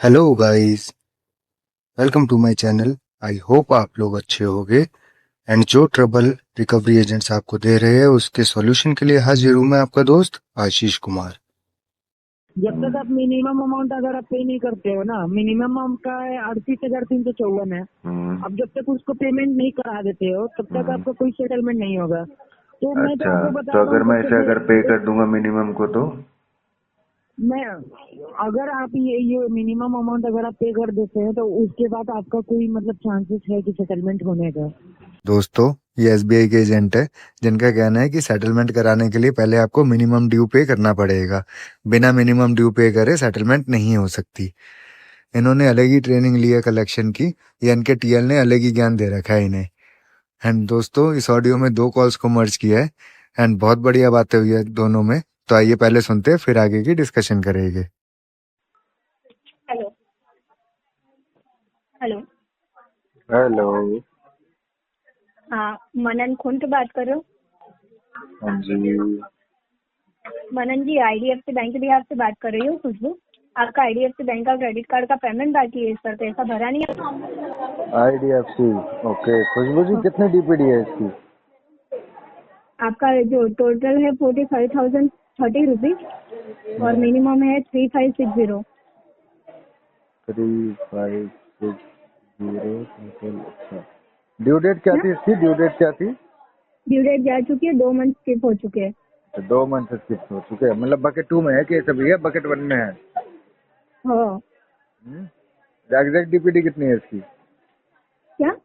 Hello guys, welcome to my channel. I hope आप लोग अच्छे होंगे एंड जो ट्रबल रिकवरी एजेंट्स आपको दे रहे हैं उसके सॉल्यूशन के लिए हाजिर हूं मैं आपका दोस्त आशीष कुमार। जब तक आप मिनिमम अमाउंट अगर आप पे नहीं करते हो ना, मिनिमम आपका 38,354 है। अब जब तक उसको पेमेंट नहीं करा देते हो तब तक आपका कोई सेटलमेंट नहीं होगा। तो मैं तो अच्छा, आपको तो बता रहा अगर हूँ मैं सबसे इसे अगर पे कर दूंगा मिनिमम को तो मैं अगर आप ये मिनिमम अमाउंट अगर आप पे कर देते हैं तो उसके बाद आपका कोई मतलब चांसेस है कि सेटलमेंट होने का। दोस्तों, ये एसबीआई के एजेंट है जिनका कहना है कि सेटलमेंट कराने के लिए पहले आपको मिनिमम ड्यू पे करना पड़ेगा। बिना मिनिमम ड्यू पे करे सेटलमेंट नहीं हो सकती। इन्होंने अलग ही ट्रेनिंग ली है कलेक्शन की, या इनके टीएल ने अलग ही ज्ञान दे रखा है इन्हें। एंड दोस्तों, इस ऑडियो में दो कॉल्स को मर्ज किया है एंड बहुत बढ़िया बातें हुई है दोनों में। तो आइए पहले सुनते हैं, फिर आगे की डिस्कशन करेंगे। हेलो। हेलो। हेलो। हाँ, मनन खून से बात कर रहे हो? हाँ जी। मनन जी, आईडीएफसी बैंक के बिहार से बात कर रही हूँ, खुशबू। आपका आईडीएफसी बैंक का क्रेडिट कार्ड का पेमेंट बाकी है, इस पर पैसा भरा नहीं है। आईडीएफसी। ओके, खुशबू जी कितनी डीपीडी है इसकी? आपका जो टोटल है 45,030 रुपीज और मिनिमम है 3560। 3560 टोटल। अच्छा, ड्यू डेट क्या थी इसकी? ड्यू डेट क्या थी? ड्यू डेट जा चुकी है, 2 मंथ स्किप हो चुके हैं। तो 2 मंथ स्किप हो चुके हैं, मतलब बकेट 2 में है कि सभी है बकेट 1 में है? हाँ। एग्जैक्ट डीपीडी कितनी है इसकी? क्या?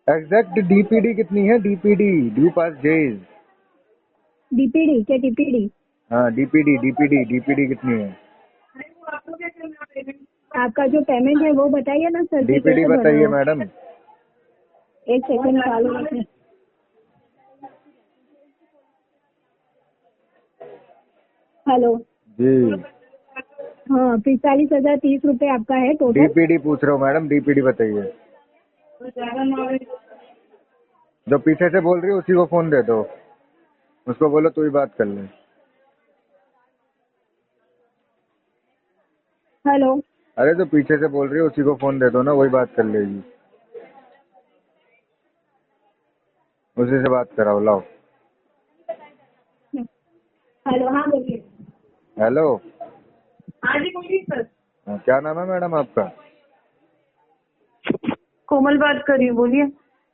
एग्जैक्ट डीपीडी कितनी है? डीपीडी, ड्यू पास डेज। डीपीडी क्या? डीपीडी हाँ, डीपीडी डीपीडी डीपीडी कितनी है? आपका जो पेमेंट है वो बताइए ना सर, कि डीपीडी कैसे भर रहे बताइए हो। मैडम। एक सेकंड चालू रखें। हेलो। जी, हाँ, 45,030 रुपए आपका है टोटल। डीपीडी पूछ रहा हूँ मैडम, डीपीडी बताइए। जो पीछे से बोल रही है उसी को फोन दे दो, उसको बोलो तू ही बात कर ले। हेलो। अरे जो पीछे से बोल रही है उसी को फोन दे दो ना, वही बात कर लेगी। उसी से बात कराओ, लाओ। हेलो, हाँ बोलिए। हेलो। हाँ जी बोलिए सर। क्या नाम है मैडम आपका? कोमल बात कर रही हूँ, बोलिए।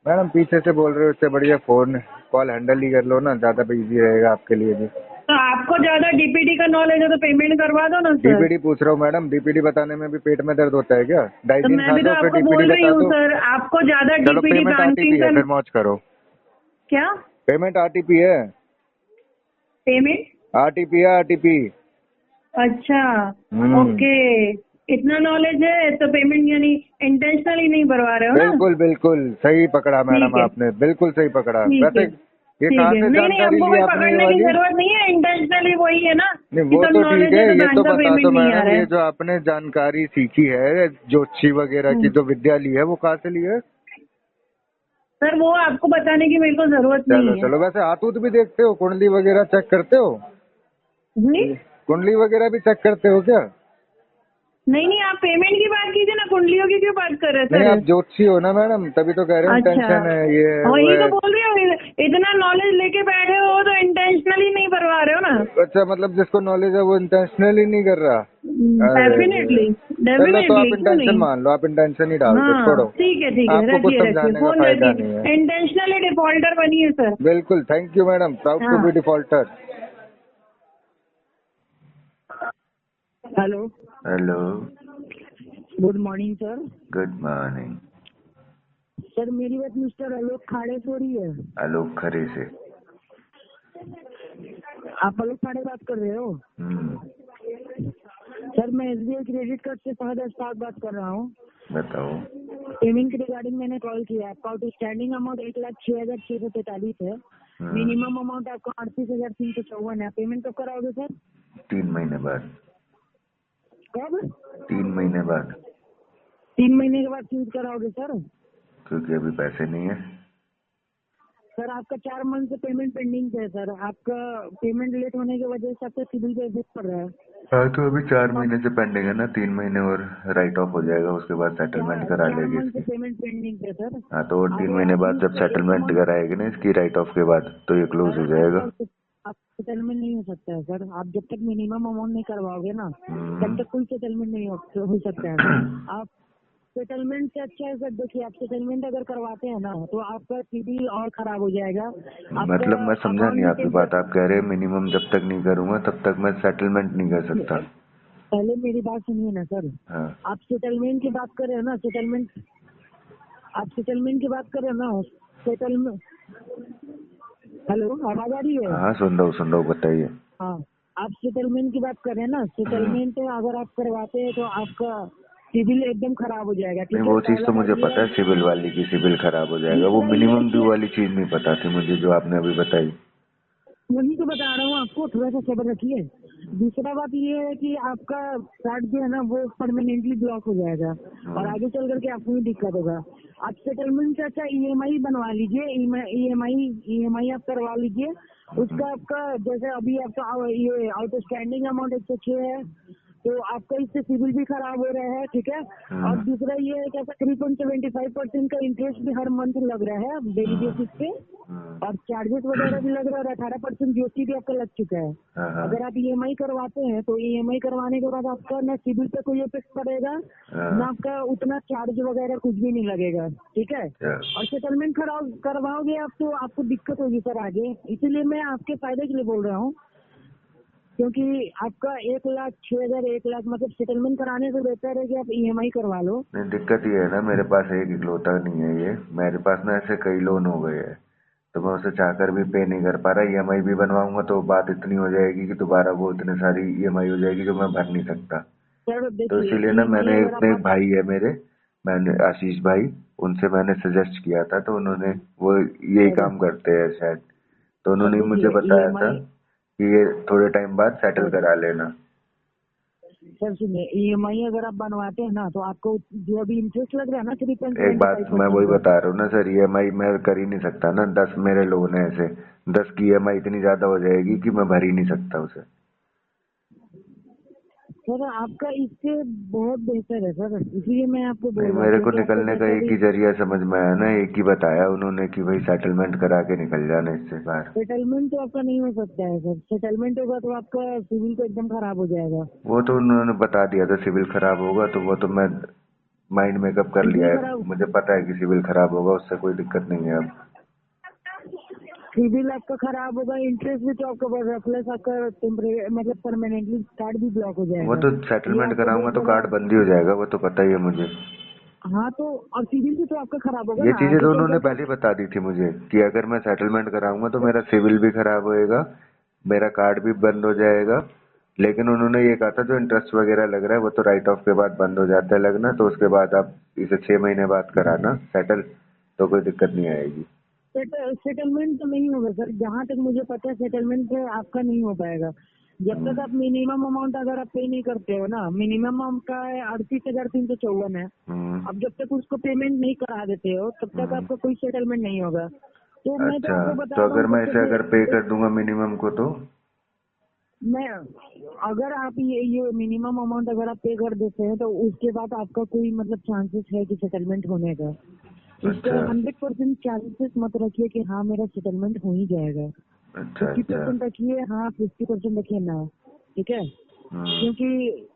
मैडम पीछे से बोल रहे हो, उससे बढ़िया फोन कॉल हैंडल ही कर लो ना, ज्यादा इजी रहेगा आपके लिए भी। तो आपको ज्यादा डीपीडी का नॉलेज है तो पेमेंट करवा दो ना सर। डीपीडी पूछ रहा हूँ मैडम, डीपीडी बताने में भी पेट में दर्द होता है क्या? तो डाइजीन मैं खा भी तो लो फिर आपको डीपीडी बोल रही बता हूँ दो। सर, आपको ज्यादा चलो डीपीडी पेमेंट आरटीपी बैंकिंग है, का। फिर मौज करो। क्या? पेमेंट आरटीपी है। पेमेंट? आरटीपी है, आरटीपी। अच्छा। ओके। इतना नॉलेज है तो पेमेंट यानी इंटेंशनली नहीं भरवा रहे हो ना? बिल्कुल बिल्कुल सही पकड़ा मैडम, ठीक है, आपने बिल्कुल सही पकड़ा। ठीक वैसे है, ये ठीक कहाँ है। से नहीं नहीं, जानकारी हमको ली कोई आपने ये पकड़ने की वाली? जरूरत नहीं है, इंटेंशनली वही है ना नहीं कि वो सब तो ठीक नॉलेज है, है तो ये बैंक तो का बता पेमेंट दो नहीं आ मैडम, रहा ये है। जो आपने जानकारी सीखी है ज्योतिषी वगैरह की, जो विद्या ली है, वो कहाँ से ली है? सर वो आपको बताने की मेरे को जरूरत चलो नहीं है। चलो, वैसे हाथ उत भी देखते हो? कुंडली वगैरह चेक करते हो? जी? कुंडली वगैरह भी चेक करते हो क्या? नहीं नहीं, आप पेमेंट की बात कीजिए ना, कुंडलियों की क्यों बात कर रहे हैं नहीं, आप सर? ज्योतिषी हो ना मैडम, तभी तो कह रहे हैं अच्छा, टेंशन है, ये है वो वही है। तो बोल रही हूँ, इतना नॉलेज लेके बैठे हो तो इंटेंशनली नहीं भरवा रहे हो ना। अच्छा, मतलब जिसको नॉलेज है वो इंटेंशनली नहीं कर रहा। अरे डेफिनेटली, चलो, तो आप डेफिनेटली, क्यों इंटेंशन नहीं। मान लो, आप इंटेंशन ही डाल दो, हाँ छोड़ो। ठीक है, ठीक है, आपको कुछ रखिए रखिए, समझाने का फोन फायदा नहीं है। रखिए। इंटेंशनली डिफॉल्टर बनिए सर। बिल्कुल, thank you madam, proud to हाँ। Be defaulter. Hello. Hello. Good morning sir. Good morning. Sir मेरी बात मिस्टर आलोक खाड़े से हो रही है? आलोक खरे से। आप आलोक खाड़े बात कर रहे हो? सर मैं एसबीआई क्रेडिट कार्ड से फहद अशफाक बात कर रहा हूँ। बताओ। पेमेंट के रिगार्डिंग मैंने कॉल किया। आपका आउटस्टैंडिंग अमाउंट 1,06,643 है। मिनिमम अमाउंट आपका 38,354 है। पेमेंट कब कराओगे सर? 3 महीने बाद। कब? 3 महीने बाद। 3 महीने के बाद चूज कराओगे सर? क्योंकि अभी पैसे नहीं है। सर आपका 4 मंथ से पेमेंट पेंडिंग है सर। आपका पेमेंट लेट होने की वजह से आपका सिबिल पे इफेक्ट पड़ रहा है। हाँ तो अभी 4 महीने से पेंडिंग है ना, 3 महीने और राइट ऑफ हो जाएगा, उसके बाद सेटलमेंट करा चार लेगी मंथ से इसकी। पेमेंट पेंडिंग थे सर। हाँ तो और अब 3 महीने बाद जब एटलीस्ट एक सेटलमेंट अमाउंट कराएगी ना इसकी राइट ऑफ के बाद, तो ये क्लोज सर हो जाएगा। आपका आप सेटलमेंट नहीं हो सकता है सर। आप जब तक मिनिमम अमाउंट नहीं करवाओगे ना तब तक कोई सेटलमेंट नहीं हो सकता है सर। आप सेटलमेंट से अच्छा है सर। देखिए आप सेटलमेंट अगर करवाते हैं ना तो आपका सिबिल और खराब हो जाएगा। आपका मतलब मैं समझा अकाउंट नहीं भी आपकी बात, टेम्पर आप कह रहे हैं मिनिमम जब तक नहीं करूंगा तब तक मैं सेटलमेंट नहीं कर सकता। पहले मेरी बात सुनिए ना सर। हाँ आप सेटलमेंट की बात कर रहे हैं ना, आप सेटलमेंट की बात कर रहे हैं ना, सेटलमेंट। हेलो, आवाज आ रही है? हाँ सुन रहा हूँ बताइए। हाँ, आप सेटलमेंट की बात कर रहे हैं ना। सेटलमेंट अगर आप करवाते हैं तो आपका सिविल एकदम खराब हो जाएगा। नहीं ठीक है, वो चीज पहला तो बात मुझे ये पता है। है, सिविल वाली की सिविल खराब हो जाएगा, वो दूसरा ये है मिनिमम ड्यू कि वाली चीज नहीं पता थी मुझे जो आपने अभी बताई। वही तो बता रहा हूँ आपको, थोड़ा सा सब्र रखिए। दूसरा बात ये है कि आपका कार्ड जो है ना वो परमानेंटली ब्लॉक हो जाएगा और आगे चल करके आपको भी दिक्कत होगा। आप सेटलमेंट से अच्छा ईएमआई बनवा लीजिए। ईएमआई आप करवा लीजिए। उसका आपका जैसे अभी आपका ये आउटस्टैंडिंग अमाउंट 106 है तो आपका इससे सिविल भी खराब हो रहा है। ठीक है, और दूसरा ये है कि आपका 3.75% का इंटरेस्ट भी हर मंथ लग रहा है डेली बेसिस पे, और चार्जेस वगैरह भी लग रहा है। 18% जीएसटी भी आपका लग चुका है। हाँ अगर आप ईएमआई करवाते हैं तो ईएमआई करवाने के बाद आपका ना सिबिल पे कोई इफेक्ट पड़ेगा ना आपका उतना चार्ज वगैरह कुछ भी नहीं लगेगा। ठीक है, और सेटलमेंट खराब करवाओगे आप तो आपको दिक्कत होगी सर आगे। इसीलिए मैं आपके फायदे के लिए बोल रहा हूँ, क्योंकि आपका 1,06,000 1,00,000 मतलब सेटलमेंट कराने से बेहतर है कि आप ईएमआई करवा लो। नहीं दिक्कत ये है ना, मेरे पास एक इकलौता नहीं है ये, मेरे पास ना ऐसे कई लोन हो गए हैं, तो मैं उसे चाहकर भी पे नहीं कर पा रहा। ईएमआई भी बनवाऊंगा तो बात इतनी हो जाएगी कि दोबारा वो इतनी सारी ईएमआई हो जाएगी जो मैं भर नहीं सकता। सर तो देखिए इसीलिए ना ईएमआई मैंने अगर अपने एक आप भाई है मेरे, मैंने आशीष भाई, उनसे मैंने सजेस्ट किया था, तो उन्होंने, वो यही सर काम करते हैं शायद, तो सर उन्होंने मुझे देखिए बताया था ईएमआई कि ये थोड़े टाइम बाद सेटल सर करा लेना। सर सुनिए, ईएमआई अगर आप बनवाते हैं ना तो आपको जो अभी इंटरेस्ट लग रहा है ना एक बात मैं 3.75% वही का। बता रहा हूँ ना सर, ईएमआई मैं कर ही नहीं सकता ना, 10 मेरे लोन है ऐसे, 10 की ईएमआई इतनी ज्यादा हो जाएगी कि मैं भर ही नहीं सकता उसे। सर आपका इससे बहुत बेहतर है सर, इसीलिए मैं आपको नहीं बोल रहा हूँ मेरे को क्योंकि आपको निकलने का वैसा एक भी ही जरिया समझ में आया ना, एक ही बताया उन्होंने कि भाई सेटलमेंट करा के निकल जाना इससे बाहर। सेटलमेंट तो आपका नहीं हो सकता है सर। सेटलमेंट होगा तो आपका सिविल तो एकदम खराब हो जाएगा। वो तो उन्होंने बता दिया था सिविल खराब होगा, तो वो तो मैं माइंड मेकअप कर लिया सिविल है, खराब मुझे पता है कि सिविल खराब होगा, उससे कोई दिक्कत नहीं है अब। सिविल आपका खराब होगा, इंटरेस्ट भी तो आपका बढ़ रहा है, प्लस आपका टेम्परेरी मतलब परमानेंटली कार्ड भी ब्लॉक हो वो जाएगा। तो ये सेटलमेंट आपको कराऊंगा बहुत तो कार्ड बड़ा। बंद ही हो जाएगा, वो तो पता ही है मुझे। हाँ तो और सिविल भी तो आपका खराब होगा ये ना चीजें आगे तो चल उन्होंने करके। पहले ही बता दी थी मुझे कि अगर मैं सेटलमेंट कराऊंगा तो मेरा सिविल भी खराब होएगा, मेरा कार्ड भी बंद हो जाएगा। लेकिन उन्होंने ये कहा था जो इंटरेस्ट वगैरह लग रहा है वो तो राइट ऑफ के बाद बंद हो जाता है लगना, तो उसके बाद आप इसे 6 महीने बाद कराना सेटल, तो कोई दिक्कत नहीं आएगी। सेटलमेंट तो नहीं होगा सर, जहाँ तक मुझे पता है सेटलमेंट आपका नहीं हो पाएगा जब तक आप मिनिमम अमाउंट अगर आप पे नहीं करते हो ना। मिनिमम आपका 38,354 है। हम्म, अब जब तक उसको पेमेंट नहीं करा देते हो तब तक हम्म। आपका कोई सेटलमेंट नहीं होगा। तो मैं तो अच्छा, आपको तो बता रहा अगर हूँ मैं इसे अगर पे जब कर दूंगा मिनिमम को तो? मैं अगर आप ये मिनिमम अमाउंट अगर आप पे कर देते हैं तो उसके बाद आपका कोई मतलब चांसेस है कि सेटलमेंट होने का। इसका अच्छा 100% चांसेस मत रखिए कि हाँ मेरा सेटलमेंट हो ही जाएगा। अच्छा अच्छा। 50% रखिए, हाँ 50% रखिए ना। ठीक है, हम्म। क्योंकि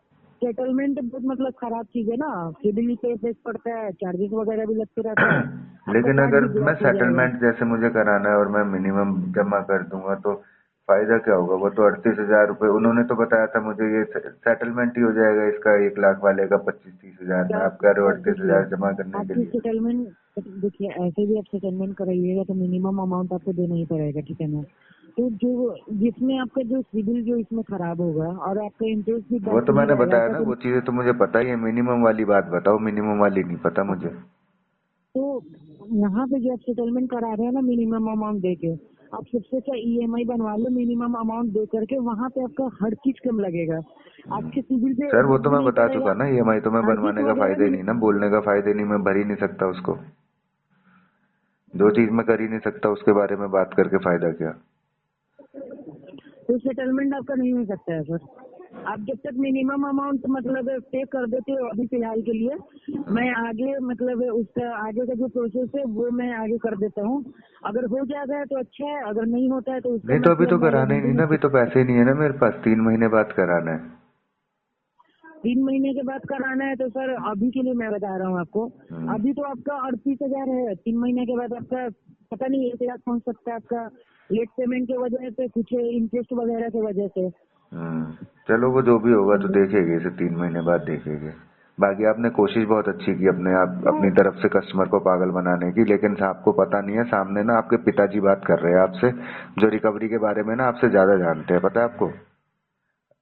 सेटलमेंट बहुत मतलब खराब चीज है ना। सिबिल पे इफेक्ट पड़ता है, चार्जेस वगैरह भी लगते रहता है, आपका लेकिन कार्ड अगर भी मैं ब्लॉक हो जाएगा। सेटलमेंट जैसे मुझे कराना है और मैं मिनिमम जमा कर दूंगा तो फायदा क्या होगा? वो तो 38,000 रुपये उन्होंने तो बताया था मुझे, ये सेटलमेंट ही हो जाएगा इसका, 1 लाख वाले का 25-30 हजार में, क्या आप कह रहे हो सर देखिए, 38,000 जमा करने के आपकी लिए। सेटलमेंट देखिए ऐसे भी आप सेटलमेंट कराइएगा तो मिनिमम अमाउंट आपको देना ही पड़ेगा। ठीक है ना, तो जो जिसमें आपका जो सिबिल जो इसमें खराब होगा और आपका इंटरेस्ट भी वो तो बढ़ते ही मैंने रहेगा बताया ऐसा ना, तो। वो चीजें तो मुझे पता ही है, मिनिमम वाली बात बताओ, मिनिमम वाली नहीं पता मुझे। तो यहाँ पे जो आप सेटलमेंट करा रहे हैं ना मिनिमम अमाउंट दे के, आप सबसे अच्छा ईएमआई बनवा लो मिनिमम अमाउंट दे करके। वहाँ पे आपका हर चीज कम लगेगा, आपके सिबिल पे सर वो इफेक्ट तो भी मैं नहीं बता पड़ेगा, चुका ना, ईएमआई तो मैं चार्जेस बनवाने का वगैरह फायदा ही भी। नहीं ना, बोलने का फायदा ही नहीं, मैं भर ही नहीं सकता उसको। जो चीज मैं कर ही नहीं सकता उसके बारे में बात करके फायदा क्या? तो सेटलमेंट आपका नहीं हो सकता है सर। आप जब तक मिनिमम अमाउंट मतलब पे कर देते हो अभी फिलहाल के लिए, मैं आगे मतलब उसका आगे का जो प्रोसेस है वो मैं आगे कर देता हूँ। अगर हो जाता है तो अच्छा है, अगर नहीं होता है तो उसका नहीं तो अभी तो मतलब मैं कराना ही नहीं ना, अभी तो पैसे ही नहीं है ना मेरे पास, 3 महीने बाद कराना है। 3 महीने के बाद कराना है तो सर अभी के लिए मैं बता रहा हूँ आपको, अभी तो आपका 38,000 है। 3 महीने के बाद आपका पता नहीं 1 लाख पहुंच सकता है आपका, लेट पेमेंट की वजह से, कुछ इंटरेस्ट वगैरह की वजह से। चलो वो जो भी होगा तो देखेंगे, इसे 3 महीने बाद देखेंगे। बाकी आपने कोशिश बहुत अच्छी की अपनी तरफ से कस्टमर को पागल बनाने की, लेकिन आपको पता नहीं है सामने ना आपके पिताजी बात कर रहे हैं आपसे, जो रिकवरी के बारे में ना आपसे ज्यादा जानते हैं, पता है आपको।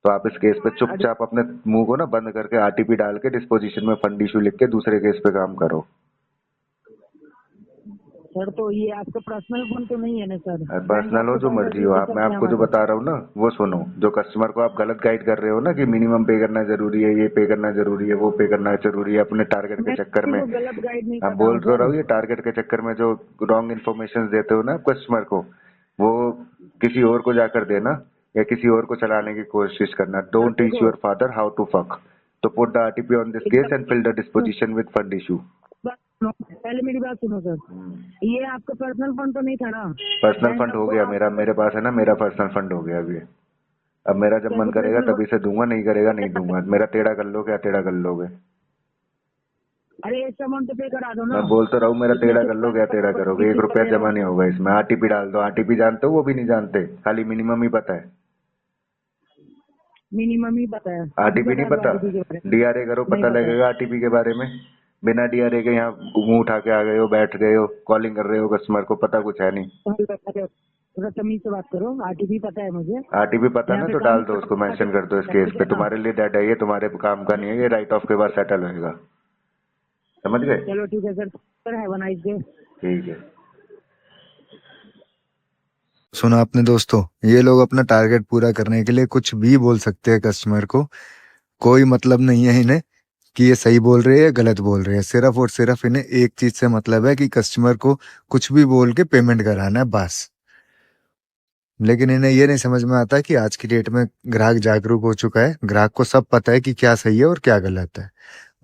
तो आप इस केस पे चुपचाप अपने मुंह को ना बंद करके आरटीपी डाल के डिस्पोजिशन में फंड इशू लिख के दूसरे केस पे काम करो। सर तो ये आपका पर्सनल फोन तो नहीं है ना सर? पर्सनल हो जो मर्जी हो, आप मैं आपको जो बता रहा हूँ ना वो सुनो। जो कस्टमर को आप गलत गाइड कर रहे हो ना कि मिनिमम पे करना जरूरी है, ये पे करना जरूरी है, वो पे करना जरूरी है, अपने टारगेट के चक्कर में, गलत गाइड नहीं हम कर रहा बोल हूँ तो रहा सर। हूँ, ये टारगेट के चक्कर में जो रॉन्ग इन्फॉर्मेशन देते हो ना आप कस्टमर को, वो किसी और को जाकर देना या किसी और को चलाने की कोशिश करना। Don't teach your father how to fuck, तो put the RTP on this case and fill the disposition with fund issue. पहले मेरी बात सुनो सर, ये आपका पर्सनल फंड तो नहीं था ना? पर्सनल फंड हो गया मेरा, मेरे पास है ना, मेरा पर्सनल फंड हो गया अभी। अब मेरा जब मन करेगा तभी से दूंगा, नहीं करेगा नहीं दूंगा। मेरा टेढ़ा कर लो, क्या टेढ़ा कर लोगे? अरे इस अमाउंट पे करा दो ना। मैं बोल तो रहा हूँ, मेरा टेढ़ा कर लो, क्या टेढ़ा करोगे? 1 रुपया जमा नहीं होगा इसमें। आरटीपी डाल दो। आरटीपी जानते हो? वो भी नहीं जानते, खाली मिनिमम ही पता है। मिनिमम ही पता है, आरटीपी नहीं पता? डीआरए करो, पता लगेगा आरटीपी के बारे में। बिना डीआरए के यहाँ मुंह उठा के आ गए हो, बैठ गए हो, कॉलिंग कर रहे हो कस्टमर को, पता कुछ है नहीं। थोड़ा तमीज से बात करो। आरटीपी पता है मुझे। आरटीपी पता ना तो डाल दो, उसको मेंशन कर दो इस केस पे। तुम्हारे लिए डेट है ये, तुम्हारे काम का नहीं है ये, राइट ऑफ के बाद सेटल होएगा। समझ गए? चलो ठीक है sir, have a nice day. ठीक है। सुना आपने दोस्तों, ये लोग अपना टारगेट पूरा करने के लिए कुछ भी बोल सकते हैं कस्टमर को। कोई मतलब नहीं है इन्हें कि ये सही बोल रहे हैं या गलत बोल रहे हैं। सिर्फ और सिर्फ इन्हें एक चीज से मतलब है कि कस्टमर को कुछ भी बोल के पेमेंट कराना है, बस। लेकिन इन्हें ये नहीं समझ में आता कि आज की डेट में ग्राहक जागरूक हो चुका है, ग्राहक को सब पता है कि क्या सही है और क्या गलत है।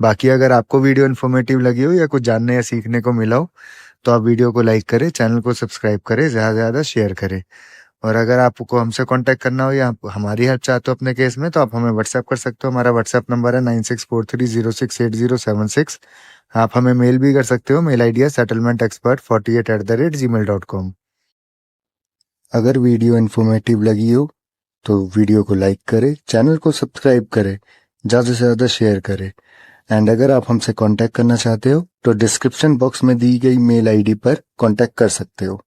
बाकी अगर आपको वीडियो इन्फॉर्मेटिव लगी हो या कुछ जानने या सीखने को मिला हो तो आप वीडियो को लाइक करें, चैनल को सब्सक्राइब करें, ज़्यादा से ज़्यादा शेयर करें। और अगर आपको हमसे कांटेक्ट करना हो या आप हमारी हेल्प चाहते हो अपने केस में तो आप हमें व्हाट्सएप कर सकते हो। हमारा व्हाट्सएप नंबर है 9643068076। आप हमें मेल भी कर सकते हो। मेल आईडी है settlementexpert48@gmail.com। अगर वीडियो इन्फॉर्मेटिव लगी हो तो वीडियो को लाइक करें, चैनल को सब्सक्राइब करें, ज़्यादा से ज़्यादा शेयर करें। एंड अगर आप हमसे कांटेक्ट करना चाहते हो तो डिस्क्रिप्शन बॉक्स में दी गई मेल आईडी पर कांटेक्ट कर सकते हो।